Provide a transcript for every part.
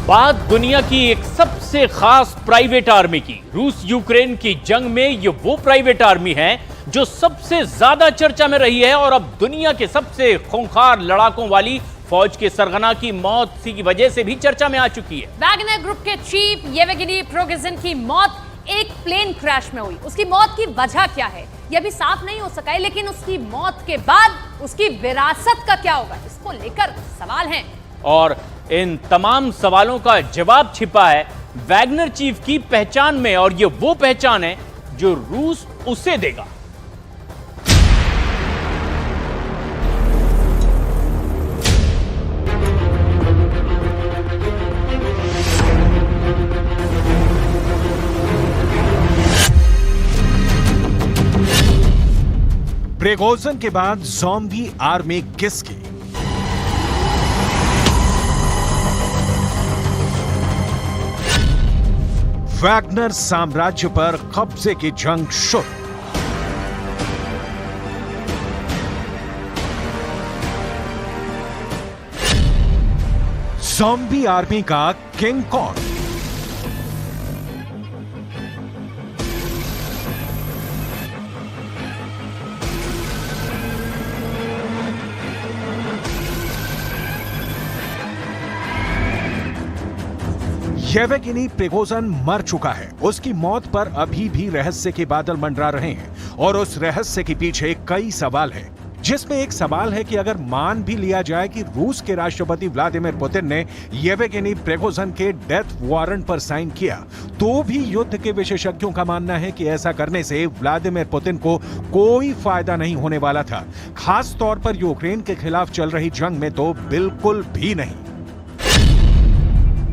बात दुनिया की एक सबसे खास प्राइवेट आर्मी की। रूस यूक्रेन की जंग में ये वो प्राइवेट आर्मी है जो सबसे ज्यादा चर्चा में रही है और अब दुनिया के सबसे खूंखार लड़ाकों वाली फौज के सरगना की मौत की वजह से भी चर्चा में आ चुकी है। वैगनर ग्रुप के चीफ येवगेनी प्रिगोजिन की मौत एक प्लेन क्रैश में हुई। उसकी मौत की वजह क्या है यह भी साफ नहीं हो सका है, लेकिन उसकी मौत के बाद उसकी विरासत का क्या होगा, इसको लेकर सवाल हैं। और इन तमाम सवालों का जवाब छिपा है वैगनर चीफ की पहचान में, और ये वो पहचान है जो रूस उसे देगा। प्रिगोजिन के बाद ज़ॉम्बी आर्मी किसकी? वैगनर साम्राज्य पर कब्जे की जंग शुरू। ज़ॉम्बी आर्मी का किंग कौन? येवगेनी प्रिगोजिन मर चुका है। उसकी मौत पर अभी भी रहस्य के बादल मंडरा रहे हैं और उस रहस्य के पीछे कई सवाल हैं, जिसमें एक सवाल है कि अगर मान भी लिया जाए कि रूस के राष्ट्रपति व्लादिमीर पुतिन ने येवगेनी प्रिगोजिन के डेथ वारंट पर साइन किया, तो भी युद्ध के विशेषज्ञों का मानना है कि ऐसा करने से व्लादिमीर पुतिन को कोई फायदा नहीं होने वाला था। खास तौर पर यूक्रेन के खिलाफ चल रही जंग में तो बिल्कुल भी नहीं।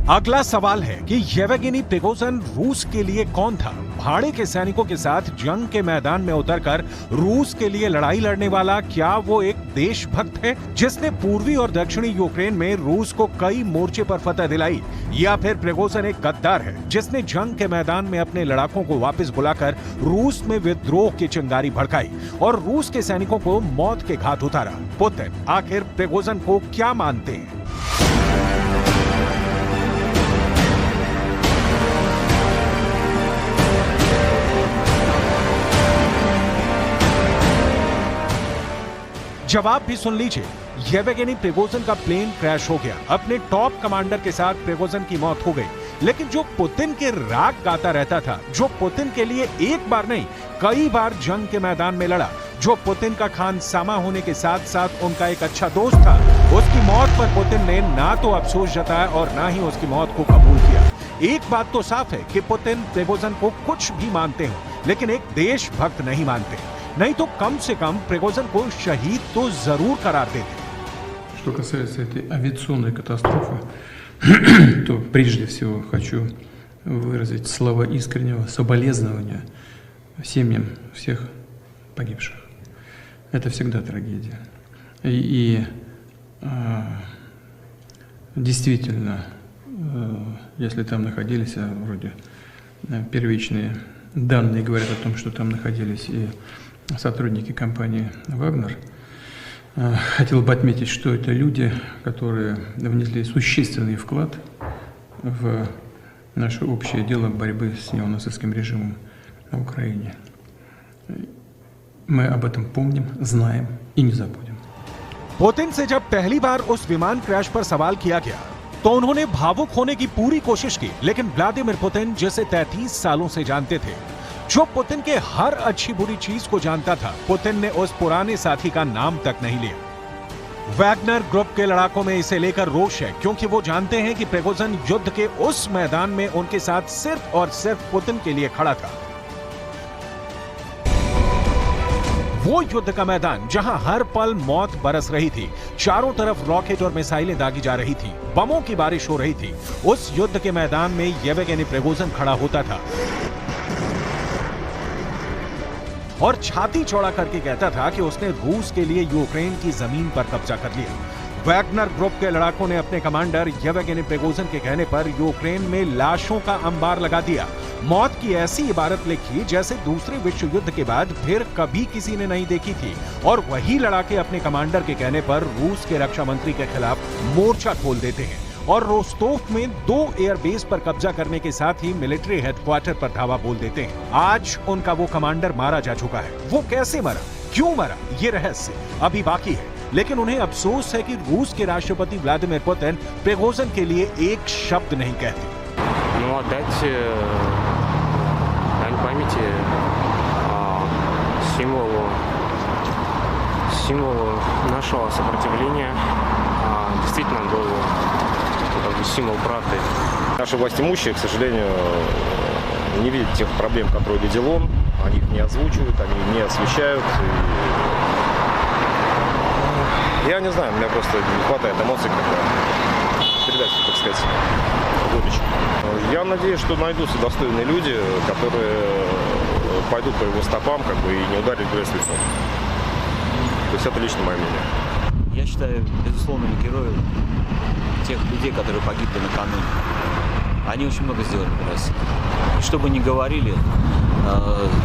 अगला सवाल है कि येवगेनी प्रिगोजिन रूस के लिए कौन था? भाड़े के सैनिकों के साथ जंग के मैदान में उतरकर रूस के लिए लड़ाई लड़ने वाला क्या वो एक देशभक्त है जिसने पूर्वी और दक्षिणी यूक्रेन में रूस को कई मोर्चे पर फतह दिलाई, या फिर प्रिगोजिन एक गद्दार है जिसने जंग के मैदान में अपने लड़ाकों को वापस बुलाकर रूस में विद्रोह की चिंगारी भड़काई और रूस के सैनिकों को मौत के घाट उतारा? पुतिन आखिर प्रिगोजिन को क्या मानते हैं? जवाब भी सुन लीजिए। येवगेनी प्रिगोजिन का प्लेन क्रैश हो गया। अपने टॉप कमांडर के साथ प्रिगोजिन की मौत हो गई, लेकिन जो पुतिन के राग गाता रहता था, जो पुतिन के लिए एक बार नहीं कई बार जंग के मैदान में लड़ा, जो पुतिन का खानसामा होने के साथ साथ उनका एक अच्छा दोस्त था, उसकी मौत पर पुतिन ने ना तो अफसोस जताया और ना ही उसकी मौत को कबूल किया। एक बात तो साफ है कि पुतिन प्रिगोजिन को कुछ भी मानते हैं, लेकिन एक देशभक्त नहीं मानते। नहीं तो कम से कम प्रिगोजिन को शहीद तो जरूर करार देते। Что касается этой авиационной катастрофы, то прежде всего хочу выразить слова искреннего соболезнования семьям всех погибших. Это всегда трагедия. И действительно, если там находились, вроде первичные данные говорят о том, что там находились и сотрудники компании «Вагнер». Хотел бы отметить, что это люди, которые внесли существенный вклад в наше общее дело борьбы с неонацистским режимом на Украине. Мы об этом помним, знаем и не забудем. पुतिन से जब पहली बार उस विमान क्रैश पर सवाल किया गया, तो उन्होंने भावुक होने की पूरी कोशिश की, लेकिन व्लादिमीर पुतिन जिसे 33 सालों से जानते थे, जो पुतिन के हर अच्छी बुरी चीज को जानता था, पुतिन ने उस पुराने साथी का नाम तक नहीं लिया। वैगनर ग्रुप के लड़ाकों में इसे लेकर रोष है, क्योंकि वो जानते हैं कि प्रिगोजिन युद्ध के उस मैदान में उनके साथ सिर्फ और सिर्फ पुतिन के लिए खड़ा था। वो युद्ध का मैदान जहां हर पल मौत बरस रही थी, चारों तरफ रॉकेट और मिसाइलें दागी जा रही थी, बमों की बारिश हो रही थी, उस युद्ध के मैदान में येवगेनी प्रिगोजिन खड़ा होता था और छाती चौड़ा करके कहता था कि उसने रूस के लिए यूक्रेन की जमीन पर कब्जा कर लिया। वैगनर ग्रुप के लड़ाकों ने अपने कमांडर येवगेनी प्रिगोजिन के कहने पर यूक्रेन में लाशों का अंबार लगा दिया। मौत की ऐसी इबारत लिखी जैसे दूसरे विश्व युद्ध के बाद फिर कभी किसी ने नहीं देखी थी, और वही लड़ाके अपने कमांडर के कहने पर रूस के रक्षा मंत्री के खिलाफ मोर्चा खोल देते हैं और रोस्टोव में 2 एयरबेस पर कब्जा करने के साथ ही मिलिट्री हेडक्वार्टर पर धावा बोल देते हैं। आज उनका वो कमांडर मारा जा चुका है। वो कैसे मरा, क्यों मरा, ये रहस्य अभी बाकी है, लेकिन उन्हें अफसोस है कि रूस के राष्ट्रपति व्लादिमीर पुतिन प्रिगोजिन के लिए एक शब्द नहीं कहते। Отдать дань памяти символу нашего сопротивления. Действительно, он был как бы символ правды. Наши властимущие, к сожалению, не видят тех проблем, которые видел он. Они их не озвучивают, они не освещают. Я не знаю, у меня просто не хватает эмоций, когда передать, так сказать, горечь. Я надеюсь, что найдутся достойные люди, которые пойдут по его стопам, как бы, и не ударят грязь лицом. То есть это лично мое мнение. Я считаю, безусловными героями тех людей, которые погибли накануне. Они очень много сделали для России. И что бы ни говорили,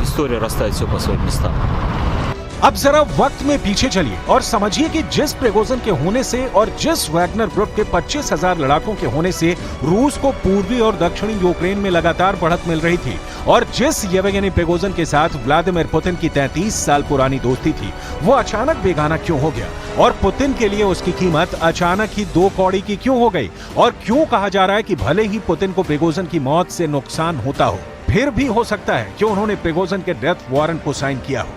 история расставит все по своим местам. अब जरा वक्त में पीछे चलिए और समझिए कि जिस प्रिगोजिन के होने से और जिस वैगनर ग्रुप के 25,000 लड़ाकों के होने से रूस को पूर्वी और दक्षिणी यूक्रेन में लगातार बढ़त मिल रही थी, और जिस येवगेनी प्रिगोजिन के साथ व्लादिमीर पुतिन की 33 साल पुरानी दोस्ती थी, वो अचानक बेगाना क्यों हो गया, और पुतिन के लिए उसकी कीमत अचानक ही 2 कौड़ी की क्यों हो गई, और क्यों कहा जा रहा है कि भले ही पुतिन को प्रिगोजिन की मौत से नुकसान होता हो, फिर भी हो सकता है कि उन्होंने प्रिगोजिन के डेथ वारंट को साइन किया हो।